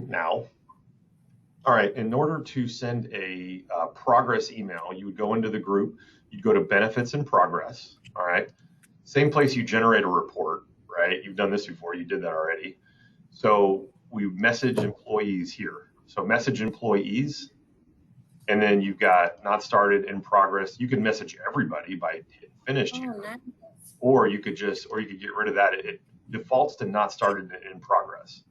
now. All right, in order to send a progress email, you would go into the group, you'd go to benefits and progress, all right? Same place you generate a report, right? You've done this before, you did that already. So we message employees here. So message employees, and then you've got not started, in progress. You can message everybody by hitting finished here, nice. or you could get rid of that. It defaults to not started and in progress.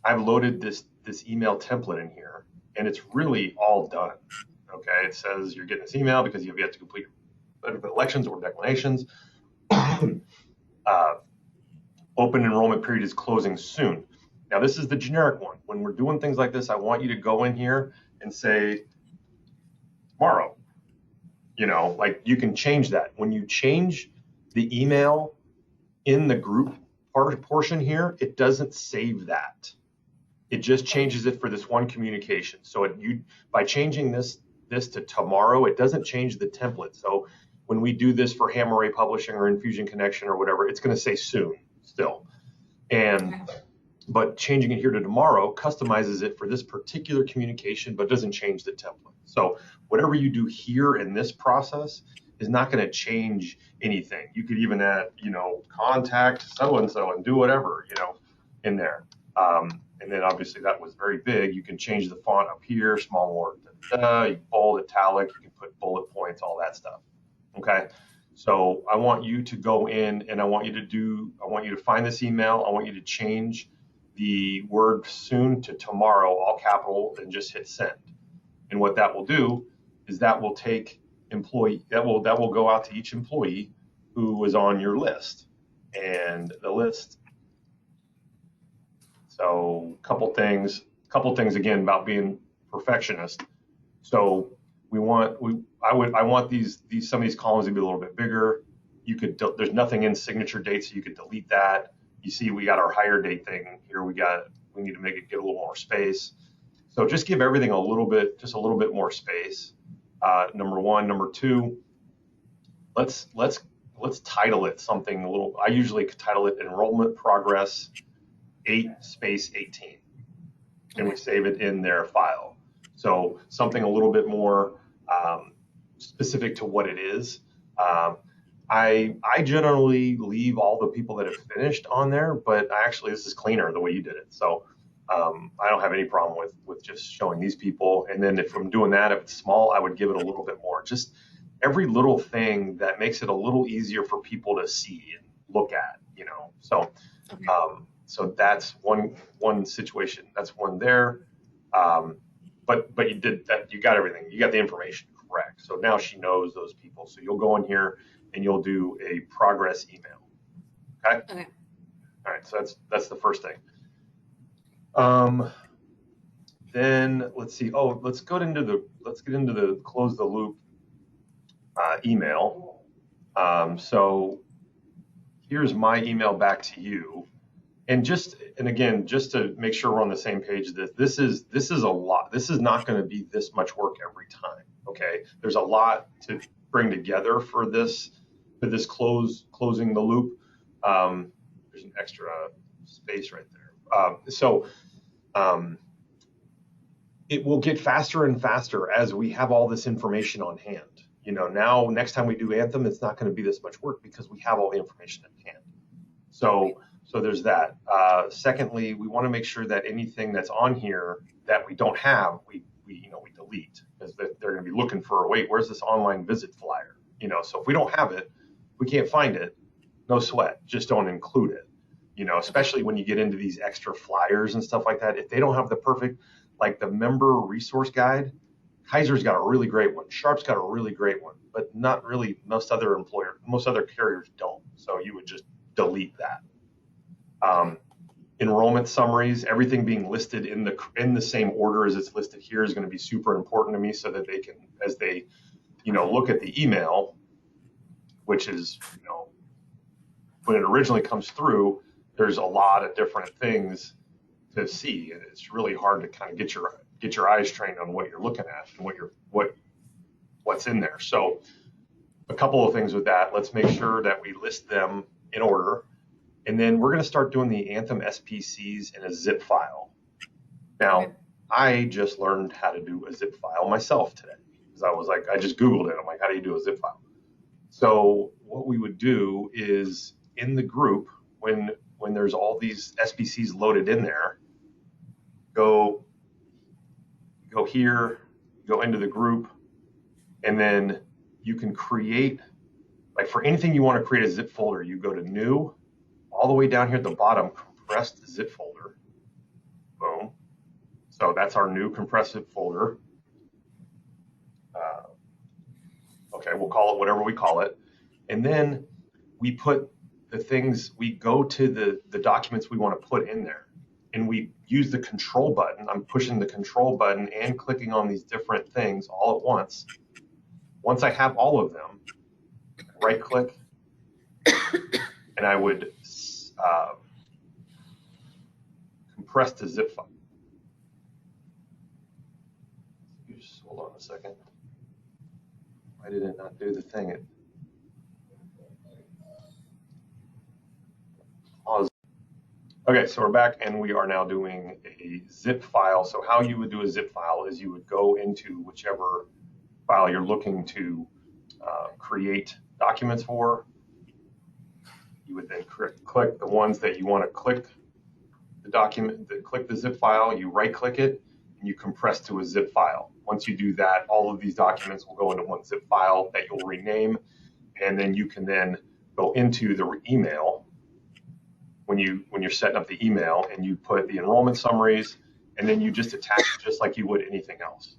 I've loaded this email template in here, and it's really all done. Okay, it says you're getting this email because you've yet to complete elections or declinations. Open enrollment period is closing soon. Now, this is the generic one. When we're doing things like this, I want you to go in here and say tomorrow. You know, like you can change that. When you change the email in the group portion here, it doesn't save that. It just changes it for this one communication. So by changing this to tomorrow, it doesn't change the template. So when we do this for Hammer Ray Publishing or Infusion Connection or whatever, it's going to say soon still. But changing it here to tomorrow customizes it for this particular communication, but doesn't change the template. So whatever you do here in this process is not going to change anything. You could even add, contact so-and-so and do whatever, in there. And then obviously that was very big. You can change the font up here, small or you bold, italic, you can put bullet points, all that stuff. Okay. So I want you to go in and I want you to find this email. I want you to change the word soon to tomorrow, all capital, and just hit send. And what that will do is that will will go out to each employee who was on your list. And the list. So a couple things again about being perfectionist. So I want some of these columns to be a little bit bigger. There's nothing in signature date, so you could delete that. You see, we got our hire date thing here. We need to make it get a little more space. So just give everything a little bit more space. Number one. Number two, let's title it something a little. I usually title it Enrollment Progress 8-18, and we save it in their file. So something a little bit more specific to what it is. I generally leave all the people that have finished on there, but actually this is cleaner the way you did it. So I don't have any problem with just showing these people. And then if I'm doing that, if it's small, I would give it a little bit more. Just every little thing that makes it a little easier for people to see and look at, So, so that's one situation. That's one there. But you did that. You got everything. You got the information correct. So now she knows those people. So you'll go in here and you'll do a progress email. Okay. All right. So that's the first thing. Then let's see. Oh, let's get into the close the loop email. So here's my email back to you. And again, just to make sure we're on the same page, this is a lot. This is not going to be this much work every time. Okay, there's a lot to bring together for this closing the loop. There's an extra space right there. It will get faster and faster as we have all this information on hand. Now next time we do Anthem, it's not going to be this much work because we have all the information at hand. So there's that. Secondly, we want to make sure that anything that's on here that we don't have, we delete, because they're going to be looking for, wait, where's this online visit flyer? So if we don't have it, we can't find it, no sweat, just don't include it. Especially when you get into these extra flyers and stuff like that. If they don't have the perfect, like the member resource guide, Kaiser's got a really great one. Sharp's got a really great one, but not really most other carriers don't. So you would just delete that. Enrollment summaries, everything being listed in the same order as it's listed here is going to be super important to me, so that they can, as they, look at the email, which is, when it originally comes through, there's a lot of different things to see, and it's really hard to kind of get your eyes trained on what you're looking at and what's in there. So a couple of things with that. Let's make sure that we list them in order. And then we're going to start doing the Anthem SPCs in a zip file. Now, Okay. I just learned how to do a zip file myself today because I was like, I just Googled it. I'm like, how do you do a zip file? So what we would do is in the group, when there's all these SBCs loaded in there, go here, go into the group, and then you can create, like for anything you want to create a zip folder, you go to new, all the way down here at the bottom, compressed zip folder. Boom. So that's our new compressed zip folder. Okay, we'll call it whatever we call it. And then we put the things, we go to the documents we want to put in there. And we use the control button. I'm pushing the control button and clicking on these different things all at once. Once I have all of them, right click, and I would compress the zip file. Just hold on a second. Why did it not do the thing? Pause. Okay, so we're back and we are now doing a zip file. So how you would do a zip file is you would go into whichever file you're looking to create documents for. You would then click the ones that you want to click the document, click the zip file, you right click it, and you compress to a zip file. Once you do that, all of these documents will go into one zip file that you'll rename, and then you can then go into the email when you're setting up the email, and you put the enrollment summaries, and then you just attach it just like you would anything else.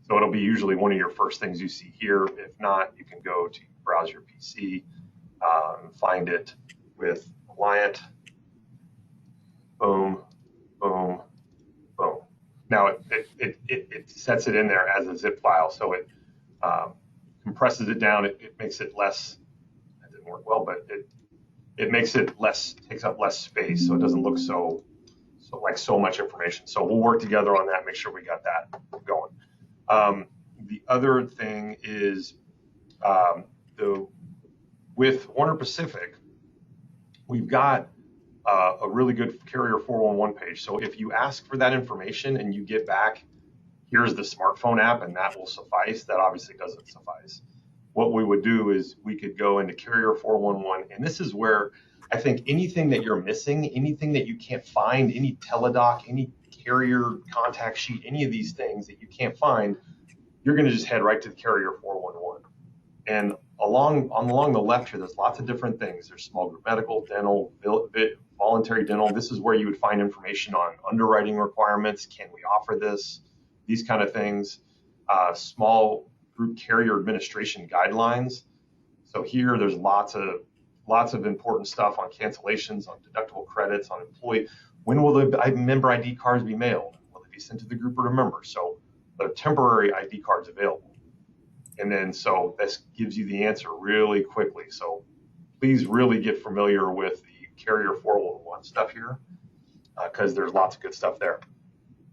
So it'll be usually one of your first things you see here. If not, you can go to browse your PC, find it with client, boom, boom, boom. Now it sets it in there as a zip file, so it compresses it down. It makes it less. That didn't work well, but it makes it less, takes up less space, so it doesn't look so like so much information. So we'll work together on that, make sure we got that going. The other thing is with Warner Pacific, we've got a really good carrier 411 page. So if you ask for that information and you get back, here's the smartphone app, and that will suffice, that obviously doesn't suffice. What we would do is we could go into carrier 411, and this is where I think anything that you're missing, anything that you can't find, any teledoc, any carrier contact sheet, any of these things that you can't find, you're going to just head right to the carrier 411. And along the left here, there's lots of different things. There's small group medical, dental, voluntary dental. This is where you would find information on underwriting requirements. Can we offer this? These kind of things. Small group carrier administration guidelines. So here, there's lots of important stuff on cancellations, on deductible credits, on employee. When will the member ID cards be mailed? Will they be sent to the group or to members? So there are temporary ID cards available. And then so this gives you the answer really quickly. So please really get familiar with the carrier 411 stuff here because there's lots of good stuff there.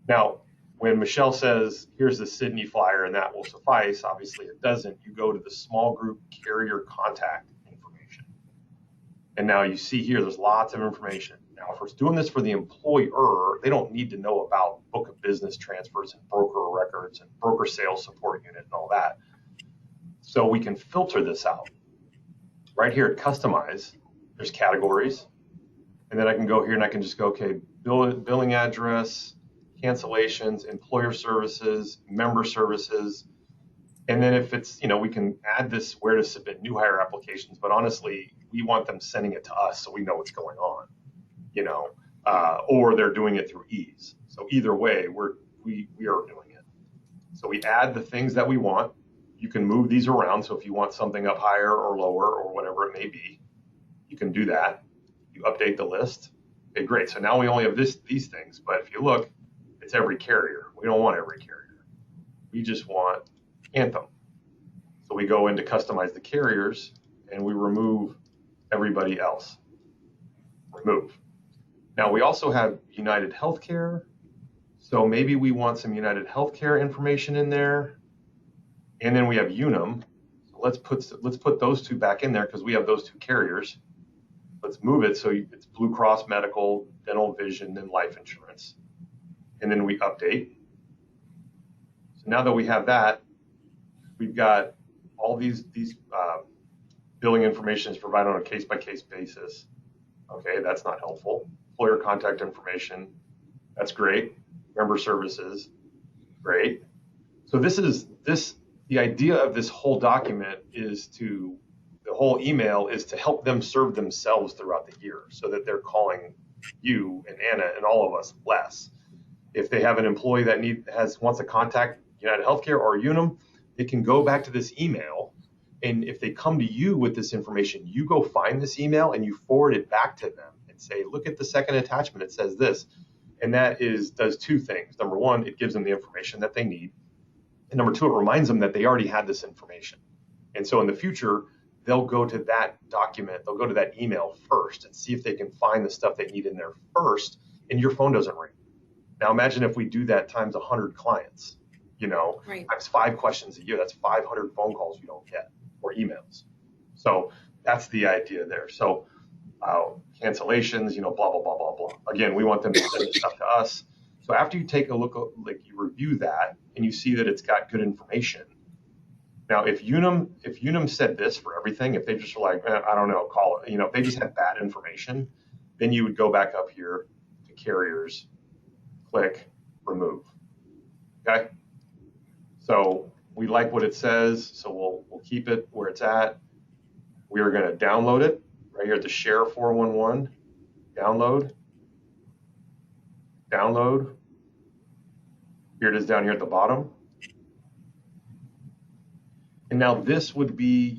Now, when Michelle says, here's the Sydney flyer and that will suffice, obviously it doesn't. You go to the small group carrier contact information. And now you see here, there's lots of information. Now, if we're doing this for the employer, they don't need to know about book of business transfers and broker records and broker sales support unit and all that. So we can filter this out. Right here at customize, there's categories. And then I can go here and I can just go, okay, billing address, cancellations, employer services, member services. And then if it's, we can add this where to submit new hire applications, but honestly, we want them sending it to us so we know what's going on, or they're doing it through ease. So either way, we are doing it. So we add the things that we want. You can move these around. So if you want something up higher or lower or whatever it may be, you can do that. You update the list. Okay, great. So now we only have these things. But if you look, it's every carrier. We don't want every carrier. We just want Anthem. So we go into customize the carriers and we remove everybody else. Remove. Now we also have United Healthcare. So maybe we want some United Healthcare information in there. And then we have Unum. So let's put those two back in there because we have those two carriers. Let's move it so it's Blue Cross Medical, dental, vision, and life insurance. and then we update. So now that we have that, we've got all these billing information is provided on a case-by-case basis. Okay, that's not helpful. Employer contact information, that's great. Member services, great. So the idea of this whole document is the whole email is to help them serve themselves throughout the year so that they're calling you and Anna and all of us less. If they have an employee that wants to contact United Healthcare or Unum, they can go back to this email, and if they come to you with this information, you go find this email and you forward it back to them and say, look at the second attachment, it says this. And that does two things. Number one, it gives them the information that they need. And number two, it reminds them that they already had this information. And so in the future, they'll go to that document, they'll go to that email first and see if they can find the stuff they need in there first, and your phone doesn't ring. Now imagine if we do that times 100 clients, right. Times 5 questions a year, that's 500 phone calls you don't get, or emails. So that's the idea there. So cancellations, blah, blah, blah, blah, blah. Again, we want them to send stuff to us. So after you take a look, you review that and you see that it's got good information. Now, if Unum said this for everything, if they just were like, I don't know, call it, if they just had bad information, then you would go back up here to carriers, click remove. Okay. So we like what it says, so we'll keep it where it's at. We are going to download it right here at the Share 411. Download. Here it is down here at the bottom. And now this would be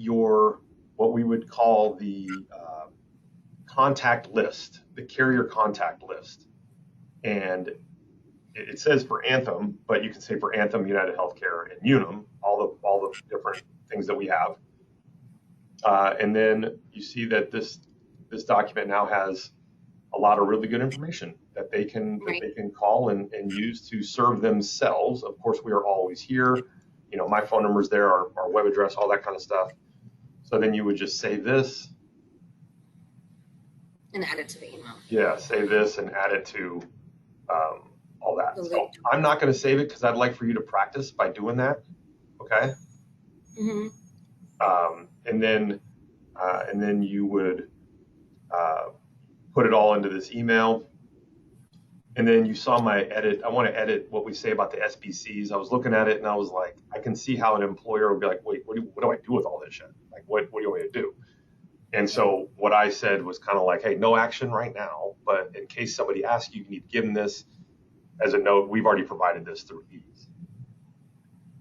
what we would call the contact list, the carrier contact list. And it says for Anthem, but you can say for Anthem, United Healthcare, and Unum, all the different things that we have. And then you see that this document now has a lot of really good information that they can call and use to serve themselves. Of course, we are always here. My phone number's there, our web address, all that kind of stuff. So then you would just save this. And add it to the email. Yeah, save this and add it to all that. So I'm not going to save it because I'd like for you to practice by doing that. Okay. Mm-hmm. And then you would put it all into this email. And then you saw my edit. I want to edit what we say about the SBCs. I was looking at it and I was like, I can see how an employer would be like, wait, what do I do with all this shit? Like, what do you want me to do? And so what I said was kind of like, hey, no action right now, but in case somebody asks you, you need to give them this as a note. We've already provided this through ease.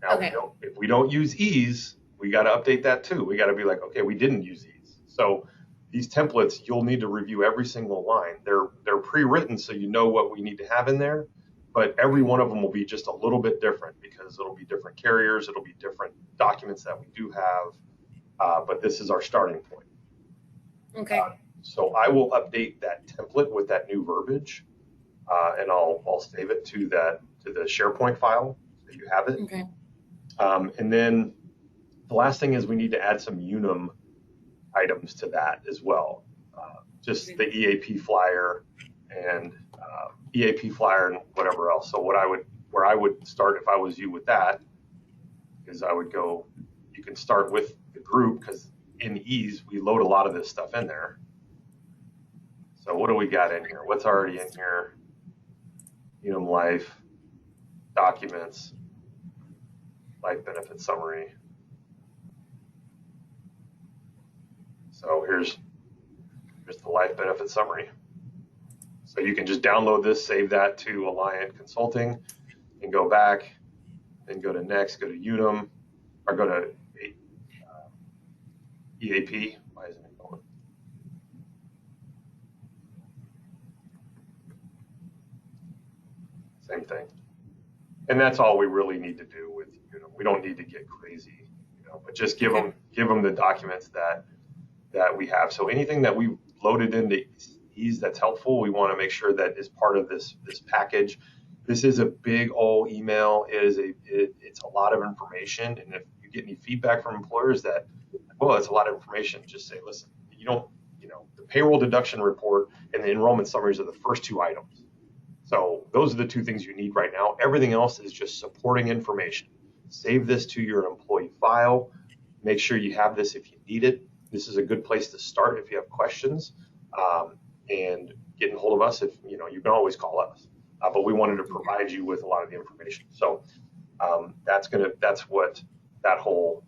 Now, okay. If we don't use ease, we got to update that too. We got to be like, okay, we didn't use ease. So these templates, you'll need to review every single line. They're pre-written, so you know what we need to have in there, but every one of them will be just a little bit different because it'll be different carriers, it'll be different documents that we do have, but this is our starting point. Okay. So I will update that template with that new verbiage, and I'll save it to the SharePoint file so you have it. Okay. And then the last thing is we need to add some Unum items to that as well. Just the EAP flyer and whatever else. So where I would start if I was you with that is I would go, you can start with the group because in ease, we load a lot of this stuff in there. So what do we got in here? What's already in here? Unum Life, documents, life benefit summary. So here's the life benefit summary. So you can just download this, save that to Alliant Consulting, and go back, then go to next, go to Unum, or go to EAP. Why isn't it going? Same thing. And that's all we really need to do with Unum. We don't need to get crazy, but just give them the documents that we have. So anything that we loaded into ease that's helpful, we want to make sure that is part of this package. This is a big old email. It's a lot of information. And if you get any feedback from employers that, well, it's a lot of information, just say, listen, the payroll deduction report and the enrollment summaries are the first two items. So those are the two things you need right now. Everything else is just supporting information. Save this to your employee file. Make sure you have this if you need it. This is a good place to start if you have questions, and getting hold of us if you can always call us. But we wanted to provide you with a lot of the information. So that's what that whole